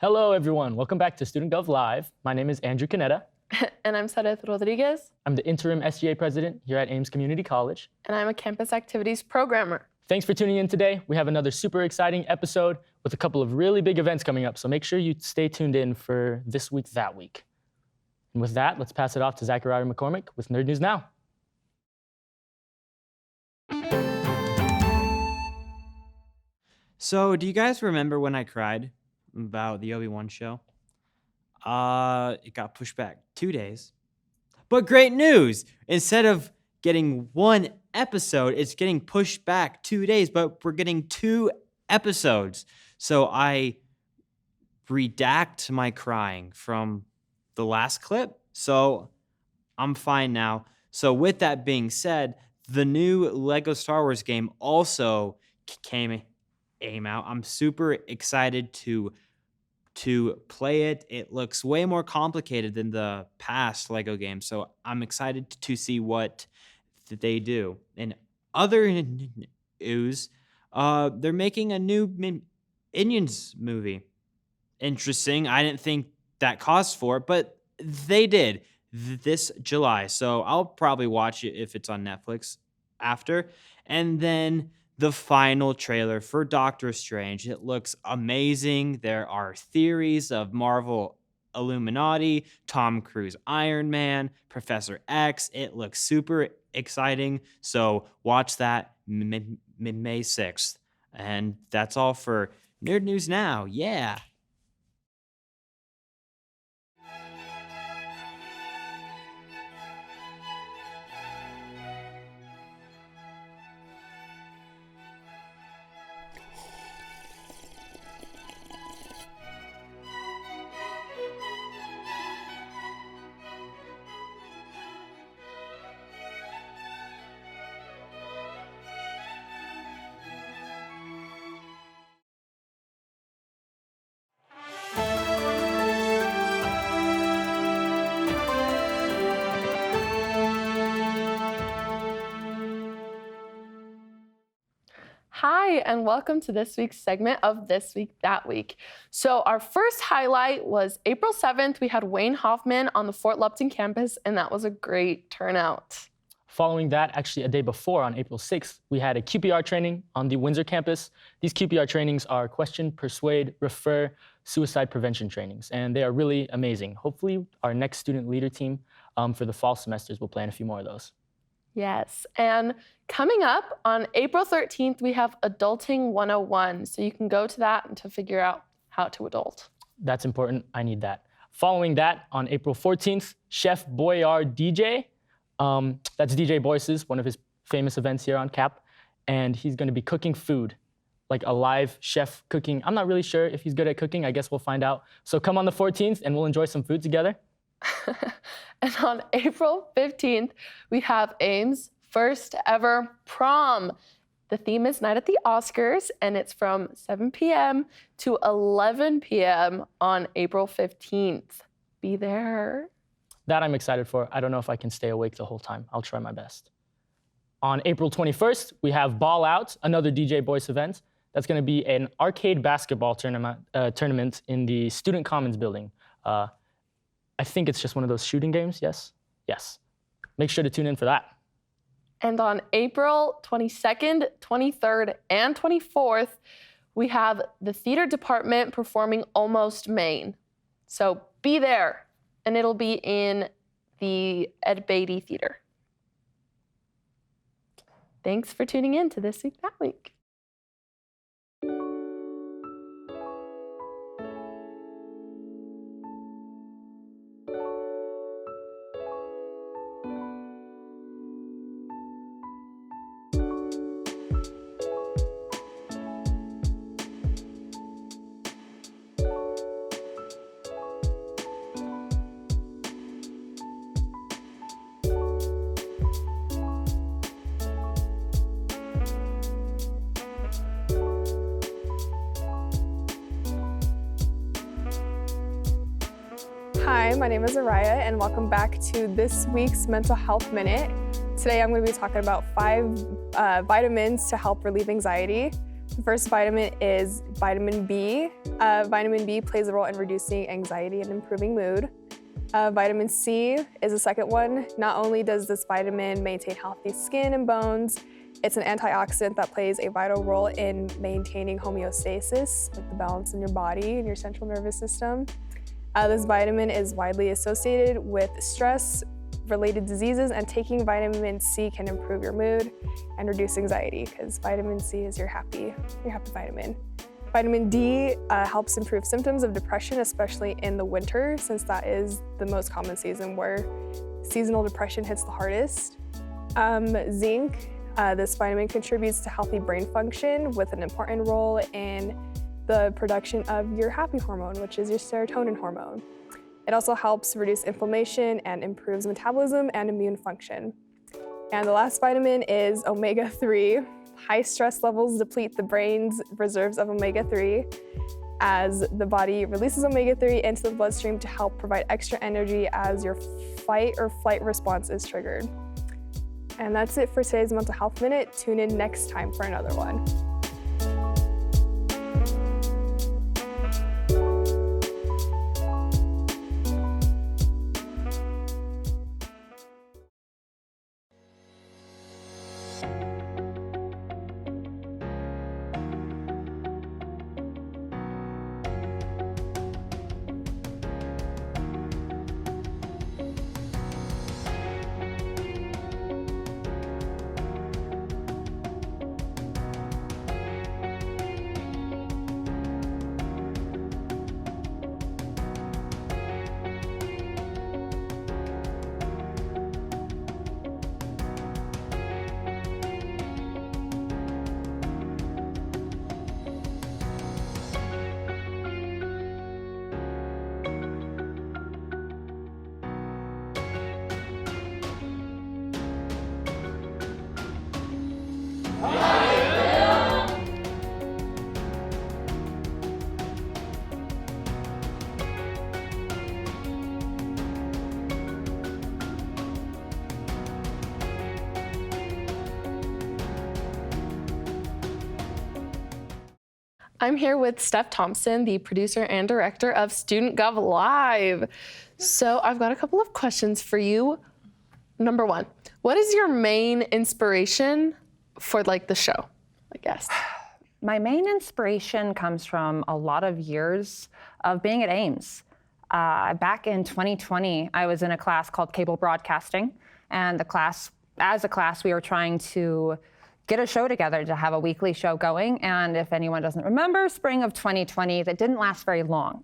Hello, everyone. Welcome back to Student Gov Live. My name is Andrew Canetta. And I'm Sadeth Rodriguez. I'm the interim SGA president here at Ames Community College. And I'm a campus activities programmer. Thanks for tuning in today. We have another super exciting episode with a couple of really big events coming up, so make sure you stay tuned in for This Week, That Week. And with that, let's pass it off to Zachariah McCormick with Nerd News Now. So, do you guys remember when I cried about the Obi-Wan show? It got pushed back 2 days. But great news! Instead of getting one episode, it's getting pushed back 2 days, but we're getting 2 episodes. So I redact my crying from the last clip. So I'm fine now. So with that being said, the new Lego Star Wars game also came out. I'm super excited to play it. It looks way more complicated than the past Lego games, so I'm excited to see what they do. In other news, they're making a new Minions movie. Interesting. I didn't think that cost for it, but they did this July, so I'll probably watch it if it's on Netflix after. And then the final trailer for Doctor Strange. It looks amazing. There are theories of Marvel Illuminati, Tom Cruise Iron Man, Professor X. It looks super exciting. So watch that May 6th. And that's all for Nerd News Now. Yeah. Hi, and welcome to this week's segment of This Week, That Week. So our first highlight was April 7th. We had Wayne Hoffman on the Fort Lupton campus, and that was a great turnout. Following that, actually a day before, on April 6th, we had a QPR training on the Windsor campus. These QPR trainings are question, persuade, refer, suicide prevention trainings, and they are really amazing. Hopefully, our next student leader team for the fall semesters will plan a few more of those. Yes, and coming up on April 13th, we have Adulting 101. So you can go to that to figure out how to adult. That's important. I need that. Following that, on April 14th, Chef Boyard DJ. That's DJ Boyce's, one of his famous events here on CAP. And he's going to be cooking food, like a live chef cooking. I'm not really sure if he's good at cooking. I guess we'll find out. So come on the 14th and we'll enjoy some food together. And on April 15th, we have Ames' FIRST-EVER PROM. The theme is Night at the Oscars, and it's from 7 p.m. to 11 p.m. on April 15th. Be there. That I'm excited for. I don't know if I can stay awake the whole time. I'll try my best. On April 21st, we have Ball Out, another DJ Boyce event. That's going to be an arcade basketball tournament in the Student Commons building. I think it's just one of those shooting games, yes? Yes. Make sure to tune in for that. And on April 22nd, 23rd, and 24th, we have the theater department performing Almost Maine. So be there, and it'll be in the Ed Beatty Theater. Thanks for tuning in to This Week, That Week. Hi, my name is Araya, and welcome back to this week's Mental Health Minute. Today I'm going to be talking about 5 vitamins to help relieve anxiety. The first vitamin is vitamin B. Vitamin B plays a role in reducing anxiety and improving mood. Vitamin C is the second one. Not only does this vitamin maintain healthy skin and bones, it's an antioxidant that plays a vital role in maintaining homeostasis, like the balance in your body and your central nervous system. This vitamin is widely associated with stress-related diseases, and taking vitamin C can improve your mood and reduce anxiety because vitamin C is your happy vitamin. Vitamin D helps improve symptoms of depression, especially in the winter, since that is the most common season where seasonal depression hits the hardest. Zinc, this vitamin contributes to healthy brain function with an important role in the production of your happy hormone, which is your serotonin hormone. It also helps reduce inflammation and improves metabolism and immune function. And the last vitamin is omega-3. High stress levels deplete the brain's reserves of omega-3 as the body releases omega-3 into the bloodstream to help provide extra energy as your fight or flight response is triggered. And that's it for today's Mental Health Minute. Tune in next time for another one. I'm here with Steph Thompson, the producer and director of Student Gov Live. So I've got a couple of questions for you. Number one, what is your main inspiration for the show, I guess? My main inspiration comes from a lot of years of being at Ames. Back in 2020, I was in a class called Cable Broadcasting, and as a class, we were trying to get a show together to have a weekly show going. And if anyone doesn't remember, spring of 2020, that didn't last very long.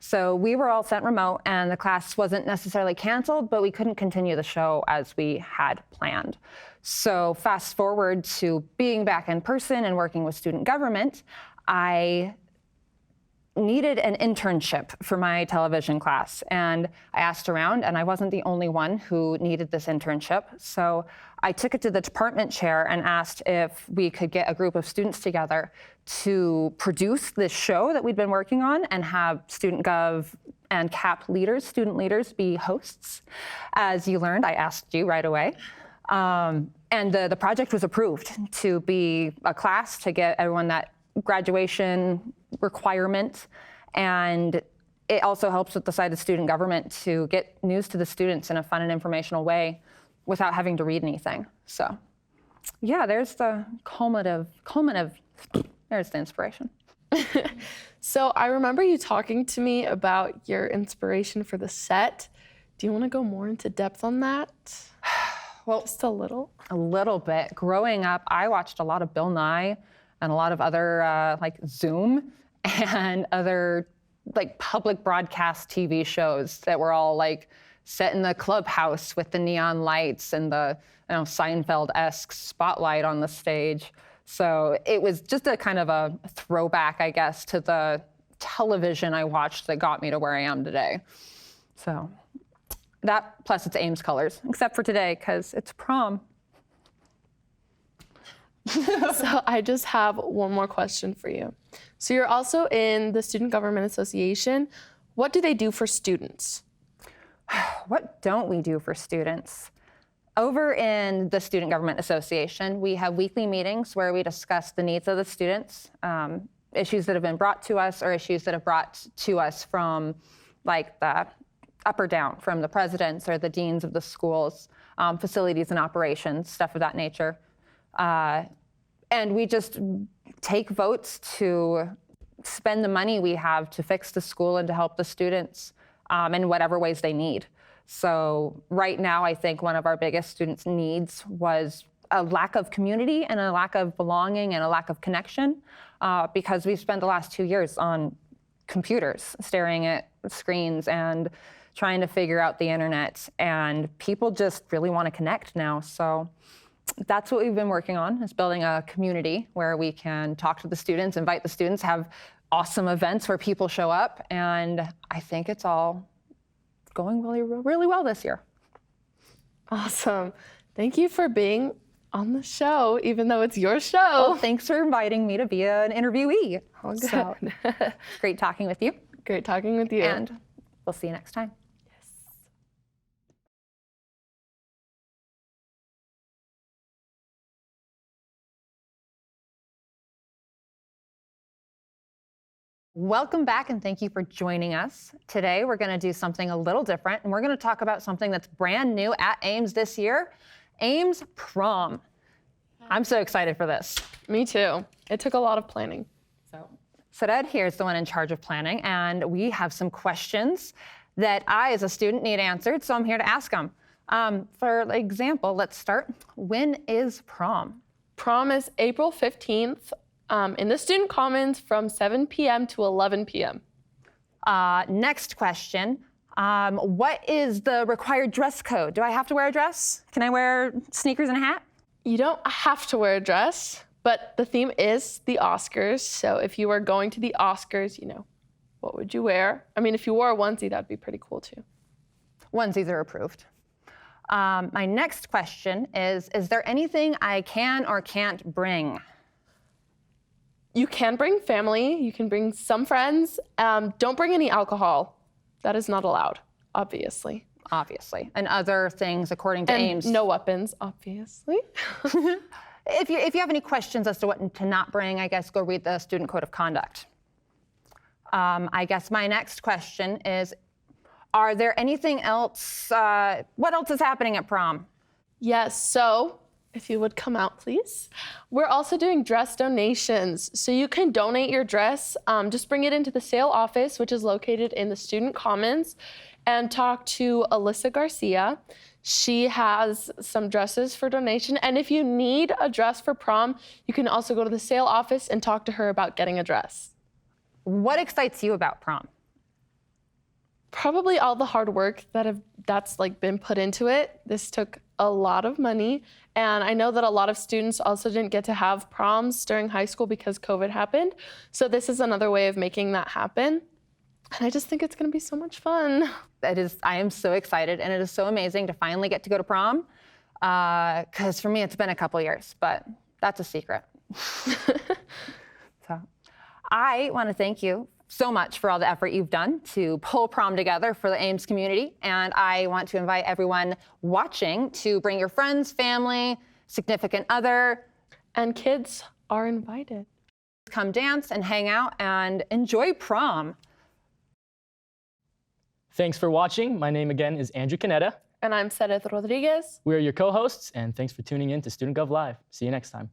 So we were all sent remote, and the class wasn't necessarily canceled, but we couldn't continue the show as we had planned. So fast forward to being back in person and working with student government, I needed an internship for my television class. And I asked around, and I wasn't the only one who needed this internship. So I took it to the department chair and asked if we could get a group of students together to produce this show that we'd been working on and have Student Gov and CAP leaders, student leaders, be hosts. As you learned, I asked you right away. And the project was approved to be a class to get everyone that graduation requirement. And it also helps with the side of student government to get news to the students in a fun and informational way without having to read anything. So yeah, there's the culminative, there's the inspiration. So I remember you talking to me about your inspiration for the set. Do you want to go more into depth on that? Well, just a little. A little bit. Growing up, I watched a lot of Bill Nye and a lot of other Zoom and other public broadcast TV shows that were all set in the clubhouse with the neon lights and the Seinfeld-esque spotlight on the stage. So it was just a kind of a throwback, I guess, to the television I watched that got me to where I am today. So that, plus it's Ames colors, except for today, because it's prom. So I just have one more question for you. So you're also in the Student Government Association. What do they do for students? What don't we do for students? Over in the Student Government Association, we have weekly meetings where we discuss the needs of the students, issues that have been brought to us or issues that have brought to us from like the up or down, from the presidents or the deans of the schools, facilities and operations, stuff of that nature. And we just take votes to spend the money we have to fix the school and to help the students in whatever ways they need. So right now, I think one of our biggest students' needs was a lack of community and a lack of belonging and a lack of connection because we've spent the last 2 years on computers, staring at screens and trying to figure out the internet. And people just really want to connect now. So that's what we've been working on, is building a community where we can talk to the students, invite the students, have awesome events where people show up. And I think it's all going really, really well this year. Awesome. Thank you for being on the show, even though it's your show. Well, thanks for inviting me to be an interviewee. Oh, good. So, great talking with you. Great talking with you. And we'll see you next time. Welcome back, and thank you for joining us. Today, we're going to do something a little different, and we're going to talk about something that's brand new at Ames this year, Ames Prom. I'm so excited for this. Me too. It took a lot of planning. Sared here is the one in charge of planning, and we have some questions that I, as a student, need answered, so I'm here to ask them. For example, let's start. When is prom? Prom is April 15th. In the Student Commons from 7 p.m. to 11 p.m. Next question. What is the required dress code? Do I have to wear a dress? Can I wear sneakers and a hat? You don't have to wear a dress, but the theme is the Oscars. So if you were going to the Oscars, you know, what would you wear? I mean, if you wore a onesie, that'd be pretty cool too. Onesies are approved. My next question is there anything I can or can't bring? You can bring family, you can bring some friends. Don't bring any alcohol. That is not allowed, obviously. Obviously. And other things according to And Ames. no weapons, obviously. If you have any questions as to what to not bring, I guess go read the Student Code of Conduct. I guess my next question is, are there anything else, what else is happening at prom? Yes, so if you would come out, please. We're also doing dress donations. So you can donate your dress, just bring it into the sale office, which is located in the Student Commons, and talk to Alyssa Garcia. She has some dresses for donation. And if you need a dress for prom, you can also go to the sale office and talk to her about getting a dress. What excites you about prom? Probably all the hard work that's like been put into it. This took a lot of money. And I know that a lot of students also didn't get to have proms during high school because COVID happened. So this is another way of making that happen. And I just think it's gonna be so much fun. I am so excited, and it is so amazing to finally get to go to prom. Because for me, it's been a couple years, but that's a secret. So I want to thank you so much for all the effort you've done to pull prom together for the Ames community. And I want to invite everyone watching to bring your friends, family, significant other. And kids are invited. Come dance and hang out and enjoy prom. Thanks for watching. My name again is Andrew Canetta. And I'm Sared Rodriguez. We are your co-hosts, and thanks for tuning in to Student Gov Live. See you next time.